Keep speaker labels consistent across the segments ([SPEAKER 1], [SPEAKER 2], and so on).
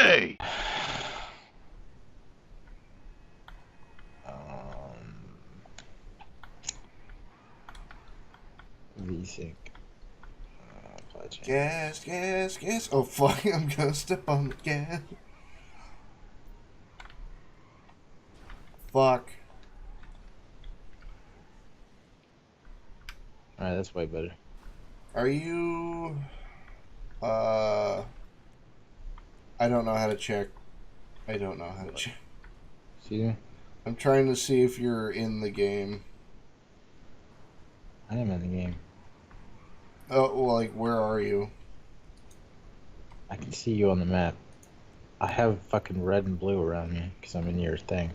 [SPEAKER 1] Hey!
[SPEAKER 2] VSync.
[SPEAKER 3] Gas, gas, gas. Oh, fuck. I'm gonna step on the gas. Fuck.
[SPEAKER 2] Alright, that's way better.
[SPEAKER 3] Are you... I don't know how to check. I don't know how to check.
[SPEAKER 2] See?
[SPEAKER 3] I'm trying to see if you're in the game.
[SPEAKER 2] I am in the game.
[SPEAKER 3] Oh, well, like, where are you?
[SPEAKER 2] I can see you on the map. I have fucking red and blue around me because I'm in your thing.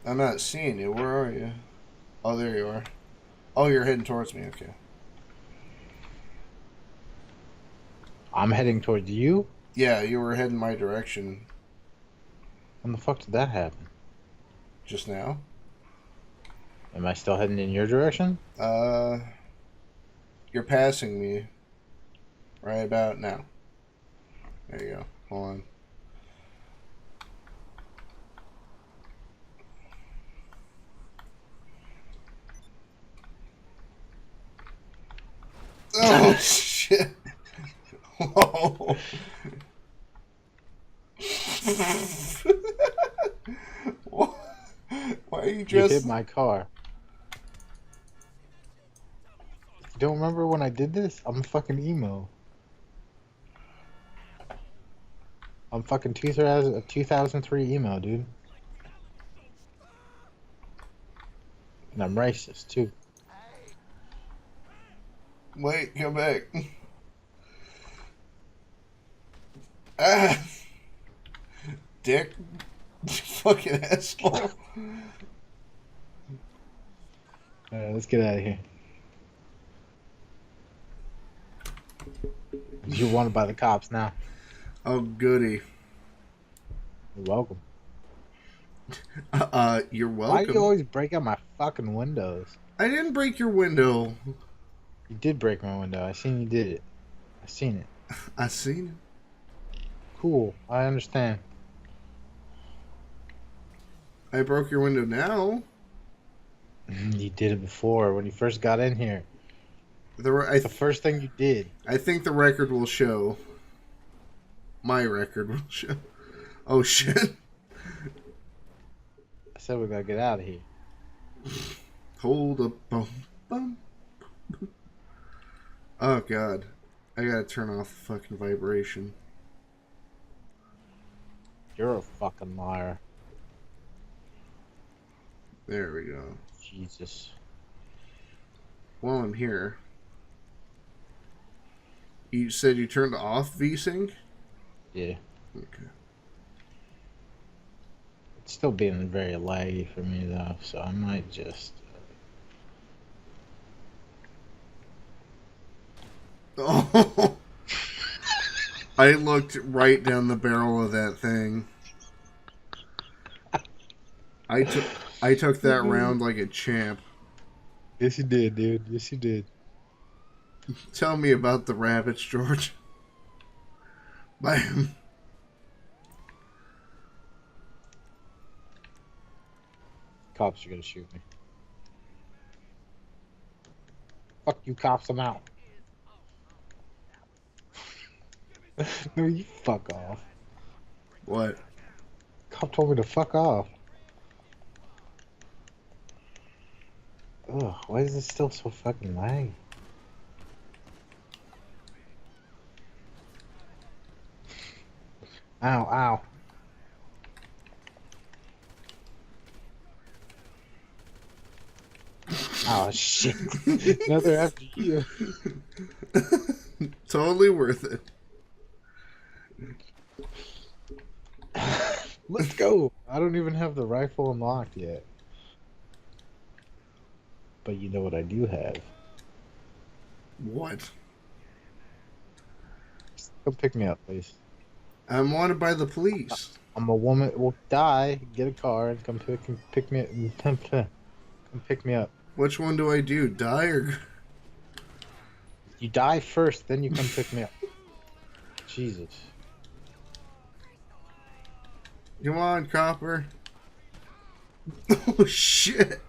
[SPEAKER 3] I'm not seeing you. Where are you? Oh, there you are. Oh, you're heading towards me. Okay.
[SPEAKER 2] I'm heading towards you?
[SPEAKER 3] Yeah, you were heading my direction
[SPEAKER 2] When the fuck did that happen?
[SPEAKER 3] just now.
[SPEAKER 2] Am I still heading in your direction?
[SPEAKER 3] Uh, you're passing me right about now. There you go. Hold on. Oh, shit. Whoa. Why are you
[SPEAKER 2] You
[SPEAKER 3] dressed?
[SPEAKER 2] hit my car. You don't remember when I did this? I'm a fucking emo. I'm fucking 2003 emo, dude. And I'm racist, too.
[SPEAKER 3] Wait, come back. Ah, dick. Fucking asshole.
[SPEAKER 2] Alright, let's get out of here. You're wanted by the cops now.
[SPEAKER 3] Oh, goody.
[SPEAKER 2] You're welcome.
[SPEAKER 3] You're
[SPEAKER 2] Why do you
[SPEAKER 3] welcome.
[SPEAKER 2] always break out my fucking windows?
[SPEAKER 3] I didn't break your window.
[SPEAKER 2] You did break my window. I seen you did it. I seen it.
[SPEAKER 3] I seen it.
[SPEAKER 2] Cool. I understand.
[SPEAKER 3] I broke your window now.
[SPEAKER 2] You did it before when you first got in here.
[SPEAKER 3] The
[SPEAKER 2] The first thing you did.
[SPEAKER 3] I think the record will show. My record will show. Oh shit.
[SPEAKER 2] I said we gotta get out of here.
[SPEAKER 3] Hold up. Bum, bum. Oh god. I gotta turn off the fucking vibration.
[SPEAKER 2] You're a fucking liar.
[SPEAKER 3] There we go.
[SPEAKER 2] Jesus.
[SPEAKER 3] While I'm here. You said you turned off VSync?
[SPEAKER 2] Yeah.
[SPEAKER 3] Okay.
[SPEAKER 2] It's still being very laggy for me though, so I might just.
[SPEAKER 3] Oh. I looked right down the barrel of that thing. I took that round like a champ.
[SPEAKER 2] Yes, you did, dude. Yes, you did.
[SPEAKER 3] Tell me about the rabbits, George. Bam.
[SPEAKER 2] Cops are gonna shoot me. Fuck you, cops. I'm out. No, you fuck off.
[SPEAKER 3] What?
[SPEAKER 2] Cop told me to fuck off. Ugh, why is this still so fucking laggy? Ow, ow. Oh, shit. Now they're after you.
[SPEAKER 3] Totally worth it.
[SPEAKER 2] Let's go. I don't even have the rifle unlocked yet. But you know what I do have?
[SPEAKER 3] What?
[SPEAKER 2] Come pick me up, please.
[SPEAKER 3] I'm wanted by the police.
[SPEAKER 2] I'm a woman. Well, die, get a car, and come pick me. Come pick me up.
[SPEAKER 3] Which one do I do? Die or...
[SPEAKER 2] You die first, then you come pick me up. Jesus.
[SPEAKER 3] Come on, Copper. Oh, shit.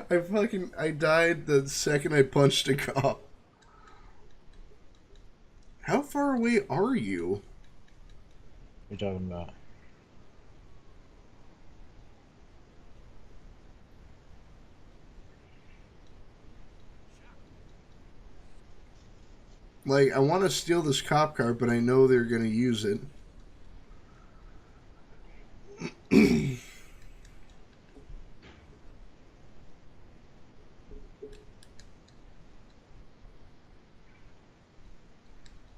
[SPEAKER 3] I died the second I punched a cop. How far away are you?
[SPEAKER 2] What are you talking about?
[SPEAKER 3] Like, I want to steal this cop car, but I know they're going to use it.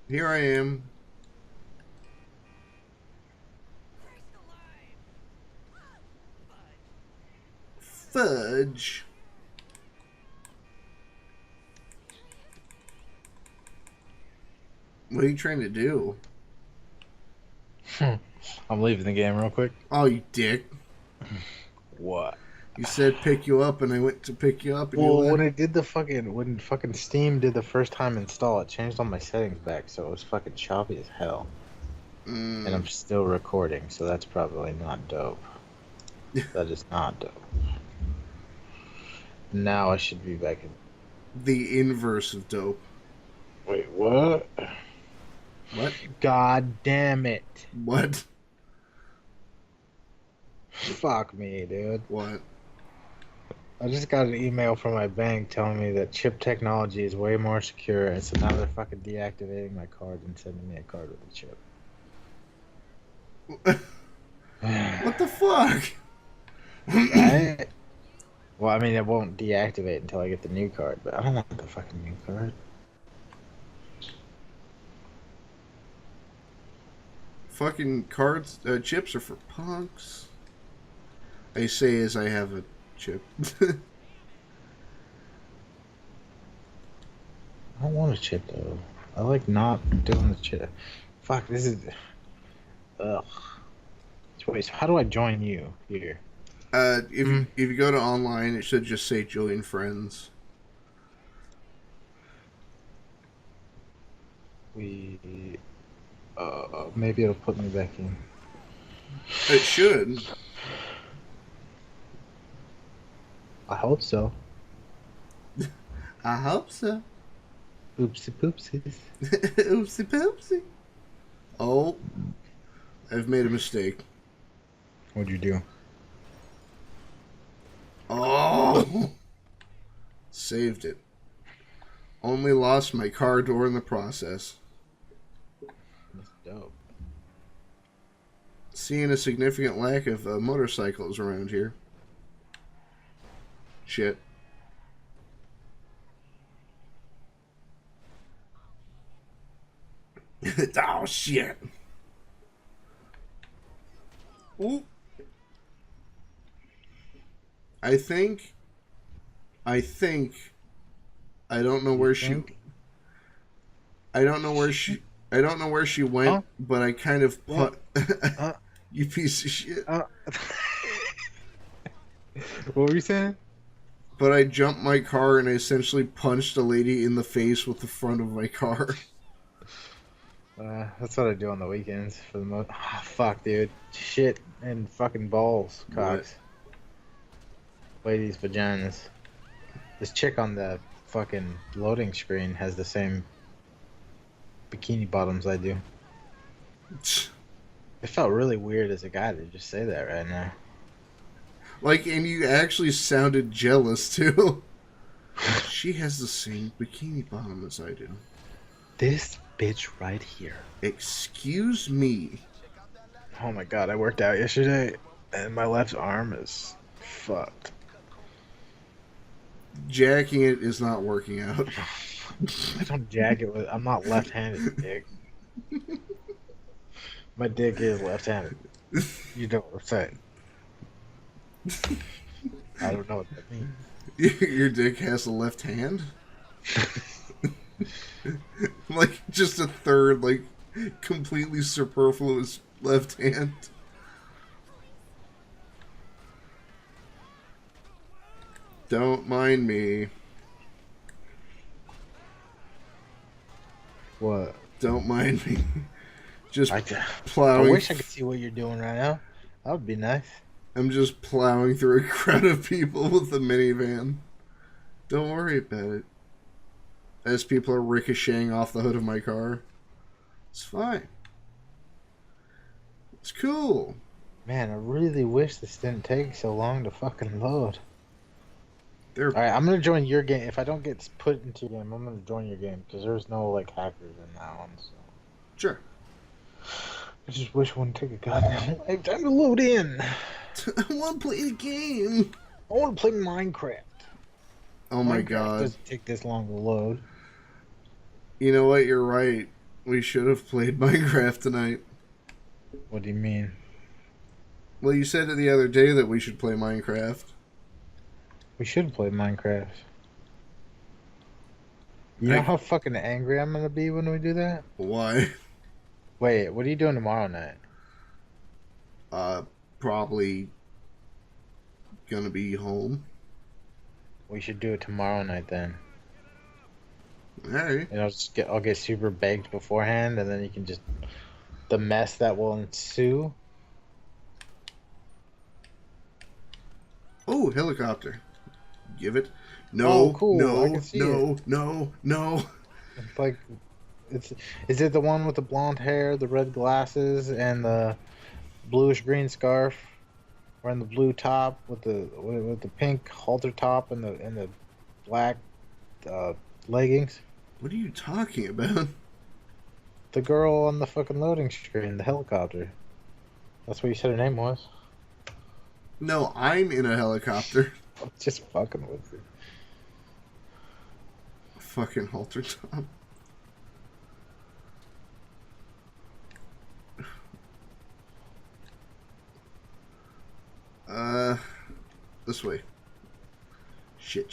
[SPEAKER 3] Here I am. Fudge. What are you trying to do?
[SPEAKER 2] I'm leaving the game real quick.
[SPEAKER 3] Oh, you dick.
[SPEAKER 2] What?
[SPEAKER 3] You said pick you up, and I went to pick you up, and
[SPEAKER 2] Well,
[SPEAKER 3] you
[SPEAKER 2] when
[SPEAKER 3] left.
[SPEAKER 2] I did when fucking Steam did the first time install, it changed all my settings back, so it was fucking choppy as hell. And I'm still recording, so that's probably not dope. That is not dope. Now I should be back in.
[SPEAKER 3] The inverse of dope.
[SPEAKER 2] Wait, what?
[SPEAKER 3] What?
[SPEAKER 2] God damn it.
[SPEAKER 3] What?
[SPEAKER 2] Fuck me, dude.
[SPEAKER 3] What?
[SPEAKER 2] I just got an email from my bank telling me that chip technology is way more secure, and so now they're fucking deactivating my card and sending me a card with a chip.
[SPEAKER 3] What the fuck?
[SPEAKER 2] Right? Well, I mean, it won't deactivate until I get the new card, but I don't want the fucking new card.
[SPEAKER 3] Fucking cards, chips are for punks. I say as I have a chip.
[SPEAKER 2] I don't want a chip, though. I like not doing the chip. Fuck, this is... Ugh. Wait, so how do I join you here?
[SPEAKER 3] If you go to online, it should just say join friends.
[SPEAKER 2] Maybe it'll put me back in.
[SPEAKER 3] It should.
[SPEAKER 2] I hope so.
[SPEAKER 3] I hope so.
[SPEAKER 2] Oopsie poopsies.
[SPEAKER 3] Oopsie poopsie. Oh, I've made a mistake.
[SPEAKER 2] What'd you do?
[SPEAKER 3] Oh! Saved it. Only lost my car door in the process.
[SPEAKER 2] That's dope.
[SPEAKER 3] Seeing a significant lack of motorcycles around here. Shit. Oh, shit. Ooh. I think I don't know where she I don't know where she went,
[SPEAKER 2] Huh?
[SPEAKER 3] but I kind of
[SPEAKER 2] What?
[SPEAKER 3] you piece of shit.
[SPEAKER 2] What were you saying?
[SPEAKER 3] But I jumped my car and I essentially punched a lady in the face with the front of my car.
[SPEAKER 2] That's what I do on the weekends for the most. Oh, fuck, dude. Shit and fucking balls, cocks. Ladies' vaginas. This chick on the fucking loading screen has the same bikini bottoms I do. It felt really weird as a guy to just say that right now.
[SPEAKER 3] Like, and you actually sounded jealous too. She has the same bikini bottom as I do.
[SPEAKER 2] This bitch right here.
[SPEAKER 3] Excuse me.
[SPEAKER 2] Oh my god, I worked out yesterday and my left arm is fucked.
[SPEAKER 3] Jacking it is not working out.
[SPEAKER 2] I don't jack it with. I'm not left-handed, dick. My dick is left-handed. You know what I'm saying? I don't know what that means.
[SPEAKER 3] Your dick has a left hand? Like, just a third, like, completely superfluous left hand? Don't mind me.
[SPEAKER 2] What?
[SPEAKER 3] Don't mind me. Just
[SPEAKER 2] I
[SPEAKER 3] plowing.
[SPEAKER 2] wish I could see what you're doing right now. That would be nice.
[SPEAKER 3] I'm just plowing through a crowd of people with a minivan. Don't worry about it. As people are ricocheting off the hood of my car. It's fine. It's cool.
[SPEAKER 2] Man, I really wish this didn't take so long to fucking load.
[SPEAKER 3] They're
[SPEAKER 2] Alright, I'm gonna join your game. If I don't get put into your game, I'm gonna join your game. Because there's no, like, hackers in that one, so.
[SPEAKER 3] sure.
[SPEAKER 2] I just wish it wouldn't take a goddamn lifetime to load in.
[SPEAKER 3] I want to play the game.
[SPEAKER 2] I want to play Minecraft.
[SPEAKER 3] Oh my
[SPEAKER 2] Minecraft
[SPEAKER 3] god.
[SPEAKER 2] doesn't take this long to load.
[SPEAKER 3] You know what? You're right. We should have played Minecraft tonight.
[SPEAKER 2] What do you mean?
[SPEAKER 3] Well, you said it the other day that we should play Minecraft.
[SPEAKER 2] We should play Minecraft. You know how fucking angry I'm gonna be when we do that?
[SPEAKER 3] Why?
[SPEAKER 2] Wait, what are you doing tomorrow night?
[SPEAKER 3] Probably gonna be home.
[SPEAKER 2] We should do it tomorrow night then.
[SPEAKER 3] Alright.
[SPEAKER 2] And I'll get super baked beforehand, and then you can just the mess that will ensue.
[SPEAKER 3] Oh, helicopter. Give it. No,
[SPEAKER 2] Oh, cool. I
[SPEAKER 3] no,
[SPEAKER 2] can see
[SPEAKER 3] no, no, no.
[SPEAKER 2] It's like, is it the one with the blonde hair, the red glasses, and the bluish green scarf, wearing the blue top with the pink halter top and the black leggings?
[SPEAKER 3] What are you talking about?
[SPEAKER 2] The girl on the fucking loading screen, the helicopter. That's what you said her name was.
[SPEAKER 3] No, I'm in a helicopter.
[SPEAKER 2] I'm just fucking with you.
[SPEAKER 3] Fucking halter top. This way. Shit.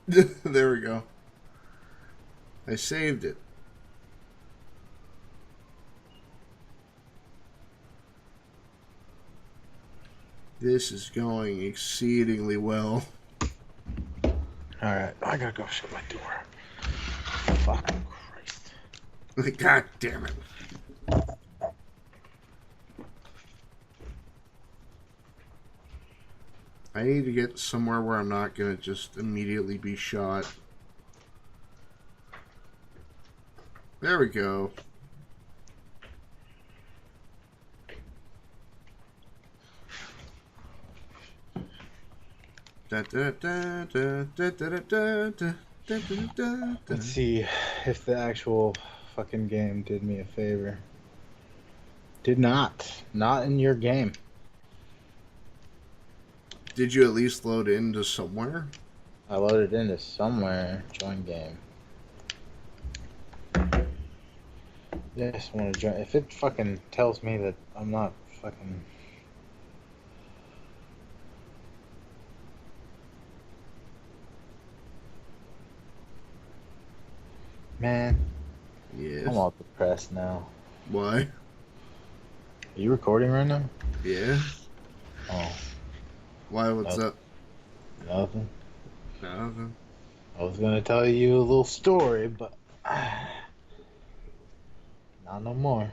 [SPEAKER 3] There we go. I saved it. This is going exceedingly well.
[SPEAKER 2] Alright, I gotta go shut my door. Fucking Christ.
[SPEAKER 3] God damn it. I need to get somewhere where I'm not gonna just immediately be shot. There we go.
[SPEAKER 2] Let's see if the actual fucking game did me a favor. Did not. Not in your game.
[SPEAKER 3] Did you at least load into somewhere?
[SPEAKER 2] I loaded into somewhere. Join game. Yeah, I just want to join. If it fucking tells me that I'm not fucking... Man,
[SPEAKER 3] Yes.
[SPEAKER 2] I'm all depressed now.
[SPEAKER 3] Why?
[SPEAKER 2] Are you recording right now?
[SPEAKER 3] Yeah.
[SPEAKER 2] Oh,
[SPEAKER 3] Why? What's up?
[SPEAKER 2] nothing.
[SPEAKER 3] Nothing.
[SPEAKER 2] I was gonna tell you a little story, but not no more.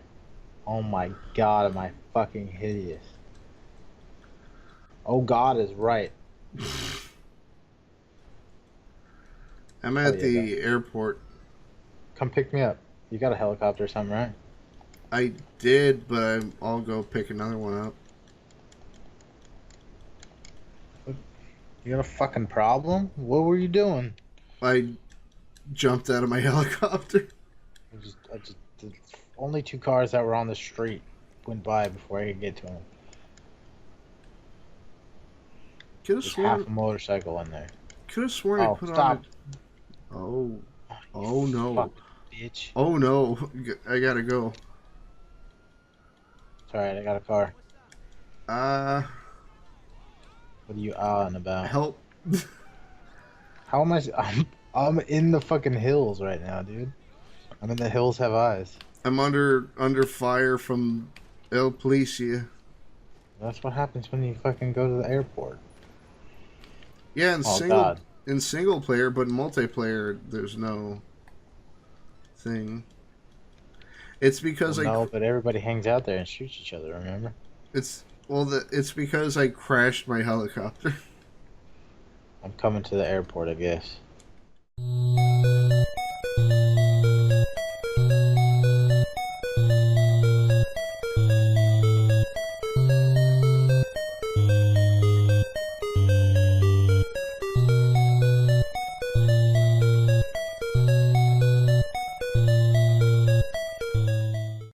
[SPEAKER 2] Oh my god, am I fucking hideous? Oh god is right.
[SPEAKER 3] I'm at
[SPEAKER 2] yeah,
[SPEAKER 3] the airport.
[SPEAKER 2] Come pick me up. You got a helicopter or something, right?
[SPEAKER 3] I did, but I'll go pick another one up.
[SPEAKER 2] You got a fucking problem? What were you doing?
[SPEAKER 3] I jumped out of my helicopter.
[SPEAKER 2] The only two cars that were on the street went by before I could get to them.
[SPEAKER 3] Could have
[SPEAKER 2] There's half a
[SPEAKER 3] sworn.
[SPEAKER 2] motorcycle in there.
[SPEAKER 3] Could have sworn I
[SPEAKER 2] Oh,
[SPEAKER 3] put
[SPEAKER 2] stop.
[SPEAKER 3] on. Oh no.
[SPEAKER 2] Fuck, bitch.
[SPEAKER 3] Oh no. I gotta go.
[SPEAKER 2] It's alright, I got a car. What are you on about?
[SPEAKER 3] Help.
[SPEAKER 2] How am I? I'm in the fucking hills right now, dude. I'm in the hills have eyes.
[SPEAKER 3] I'm under fire from El Policia.
[SPEAKER 2] That's what happens when you fucking go to the airport.
[SPEAKER 3] Yeah, in
[SPEAKER 2] Oh, God.
[SPEAKER 3] single player, but in multiplayer, there's no thing. It's because
[SPEAKER 2] No, but everybody hangs out there and shoots each other. Remember?
[SPEAKER 3] It's because I crashed my helicopter.
[SPEAKER 2] I'm coming to the airport, I guess.